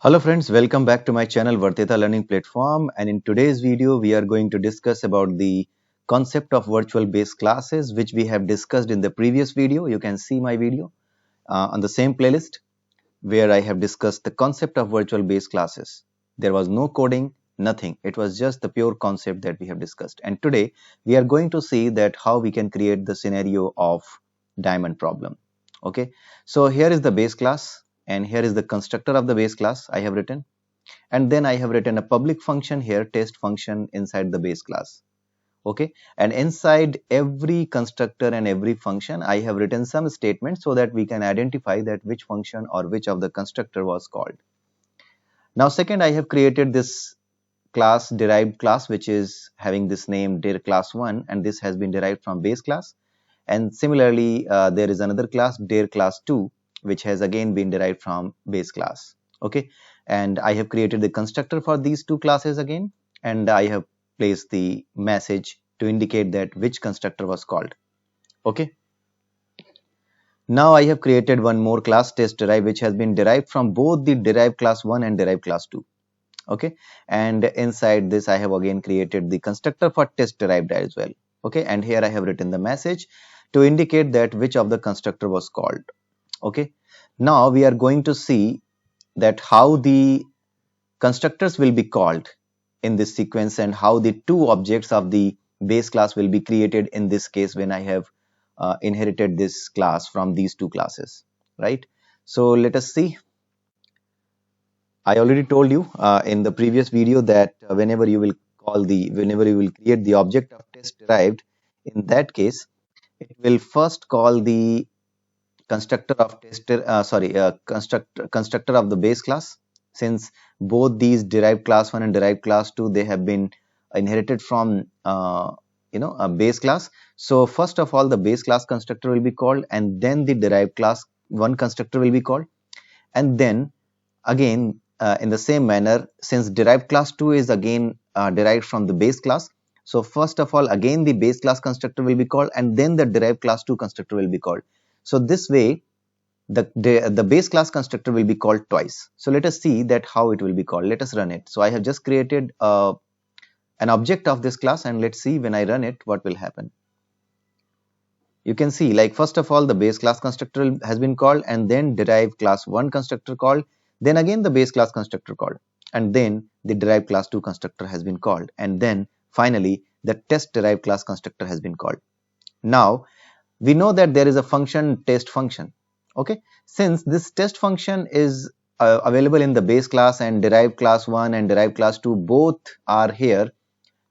Hello friends, welcome back to my channel Vartita Learning Platform, and in today's video we are going to discuss about the concept of virtual base classes which we have discussed in the previous video. You can see my video on the same playlist where I have discussed the concept of virtual base classes. There was no coding, nothing. It was just the pure concept that we have discussed. And today we are going to see that how we can create the scenario of diamond problem. Okay, so here is the base class and here is the constructor of the base class I have written, and then I have written a public function here, test function, inside the base class. Okay, and inside every constructor and every function I have written some statements so that we can identify that which function or which of the constructor was called. Now second, I have created this class, derived class, which is having this name dir class1, and this has been derived from base class. And similarly, there is another class dir class2 which has again been derived from base class. Okay, and I have created the constructor for these two classes again, and I have placed the message to indicate that which constructor was called. Okay, now I have created one more class, test derive, which has been derived from both the derived class 1 and derived class 2. Okay, and inside this I have again created the constructor for test derived as well. Okay, and here I have written the message to indicate that which of the constructor was called. Okay, now we are going to see that how the constructors will be called in this sequence and how the two objects of the base class will be created in this case when I have inherited this class from these two classes, right? So let us see. I already told you in the previous video that whenever you will create the object of test derived, in that case it will first call the constructor of constructor of the base class, since both these derived class 1 and derived class 2, they have been inherited from a base class. So first of all the base class constructor will be called, and then the derived class 1 constructor will be called, and then again in the same manner, since derived class 2 is again derived from the base class, so first of all again the base class constructor will be called, and then the derived class 2 constructor will be called. So this way the base class constructor will be called twice. So let us see that how it will be called. Let us run it. So I have just created an object of this class, and let's see when I run it what will happen. You can see, like, first of all the base class constructor has been called, and then derived class 1 constructor called, then again the base class constructor called, and then the derived class 2 constructor has been called, and then finally the test derived class constructor has been called. Now we know that there is a function test function. Okay, since this test function is available in the base class, and derived class 1 and derived class 2 both are here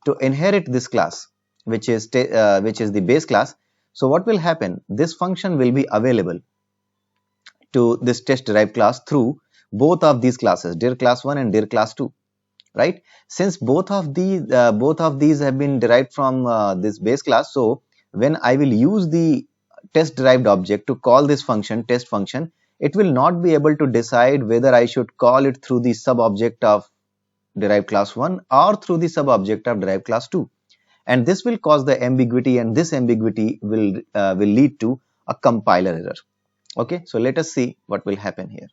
to inherit this class, which is the base class. So what will happen, this function will be available to this test derived class through both of these classes, dir class 1 and dir class 2, right? Since both of these have been derived from this base class, so when I will use the test derived object to call this function, test function, it will not be able to decide whether I should call it through the sub object of derived class 1 or through the sub object of derived class 2, and this will cause the ambiguity, and this ambiguity will lead to a compiler error. Okay, so let us see what will happen here.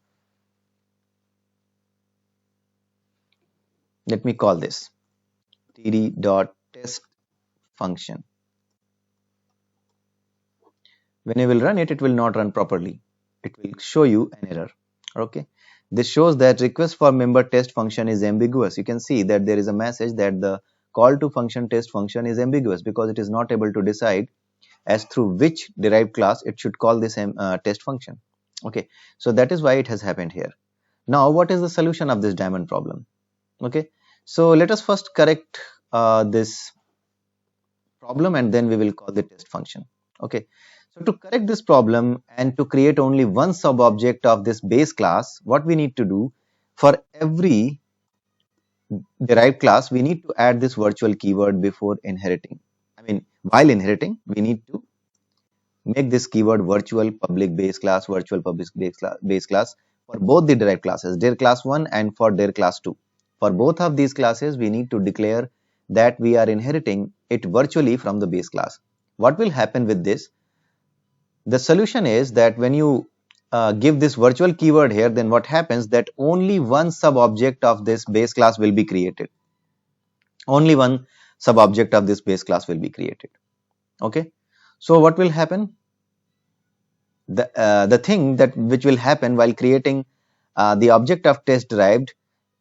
Let me call this td.test function. When I will run it, it will not run properly. It will show you an error. Okay, this shows that request for member test function is ambiguous. You can see that there is a message that the call to function test function is ambiguous because it is not able to decide as through which derived class it should call this test function. Okay, so that is why it has happened here. Now what is the solution of this diamond problem? Okay, so let us first correct this problem, and then we will call the test function. Okay, so to correct this problem and to create only one sub object of this base class, what we need to do, for every derived class we need to add this virtual keyword before inheriting. I mean, while inheriting we need to make this keyword virtual public base class, virtual public base class for both the derived classes, dir class 1 and for dir class 2. For both of these classes we need to declare that we are inheriting it virtually from the base class. What will happen with this? The solution is that when you give this virtual keyword here, then what happens that only one sub object of this base class will be created. Only one sub object of this base class will be created. Okay. So what will happen? The thing that which will happen while creating the object of test derived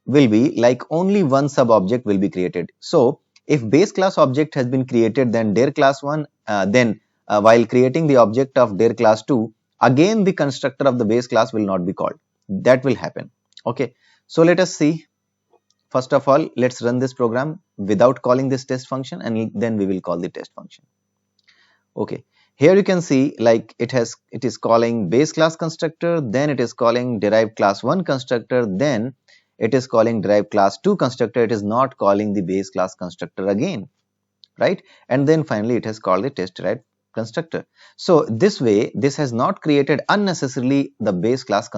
will be like only one sub object will be created. So if base class object has been created, then dir class 1, then while creating the object of dir class 2, again the constructor of the base class will not be called. That will happen. Okay. So let us see. First of all, let's run this program without calling this test function, and then we will call the test function. Okay, here you can see like it is calling base class constructor, then it is calling derived class 1 constructor, then it is calling derived class 2 constructor. It is not calling the base class constructor again, right? And then finally it has called the test derived constructor. So this way, this has not created unnecessarily the base class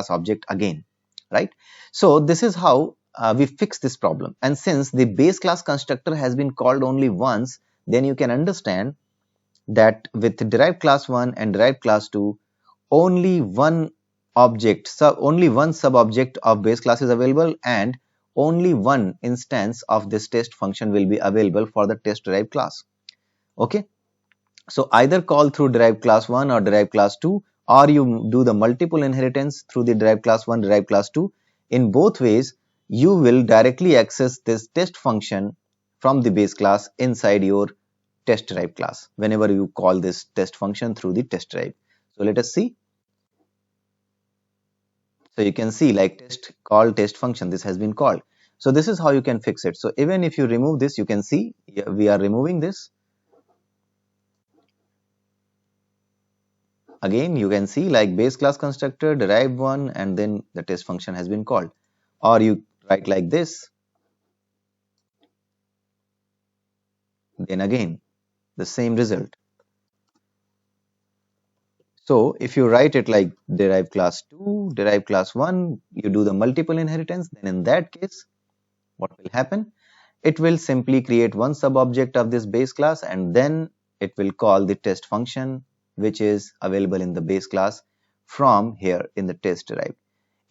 object again, right? So this is how we fix this problem. And since the base class constructor has been called only once, then you can understand that with derived class 1 and derived class 2, only one only one sub object of base class is available, and only one instance of this test function will be available for the test derived class. Okay, so either call through derived class 1 or derived class 2, or you do the multiple inheritance through the derived class 1, derived class 2. In both ways, you will directly access this test function from the base class inside your test derived class whenever you call this test function through the test derived. So let us see. So you can see like test function, this has been called. So this is how you can fix it. So even if you remove this, you can see we are removing this. Again, you can see like base class constructor, derived one, and then the test function has been called. Or you write like this, then again the same result. So if you write it like derived class 2, derived class 1, you do the multiple inheritance, then in that case, what will happen? It will simply create one sub object of this base class, and then it will call the test function which is available in the base class from here in the test derived.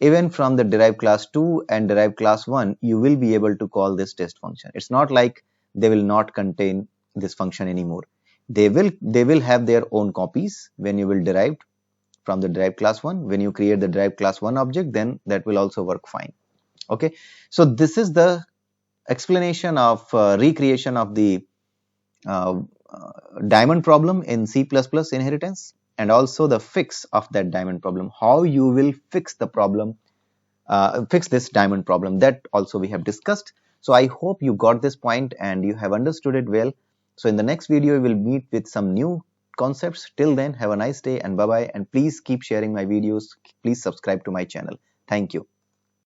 Even from the derived class 2 and derived class 1, you will be able to call this test function. It's not like they will not contain this function anymore. They will have their own copies when you will derive from the derived class 1. When you create the derived class 1 object, then that will also work fine. Okay, so this is the explanation of recreation of the uh, diamond problem in C++ inheritance, and also the fix of that diamond problem, how you will fix the problem, fix this diamond problem, that also we have discussed. So I hope you got this point and you have understood it well. So in the next video, we will meet with some new concepts. Till then, have a nice day and bye bye, and please keep sharing my videos. Please subscribe to my channel. Thank you.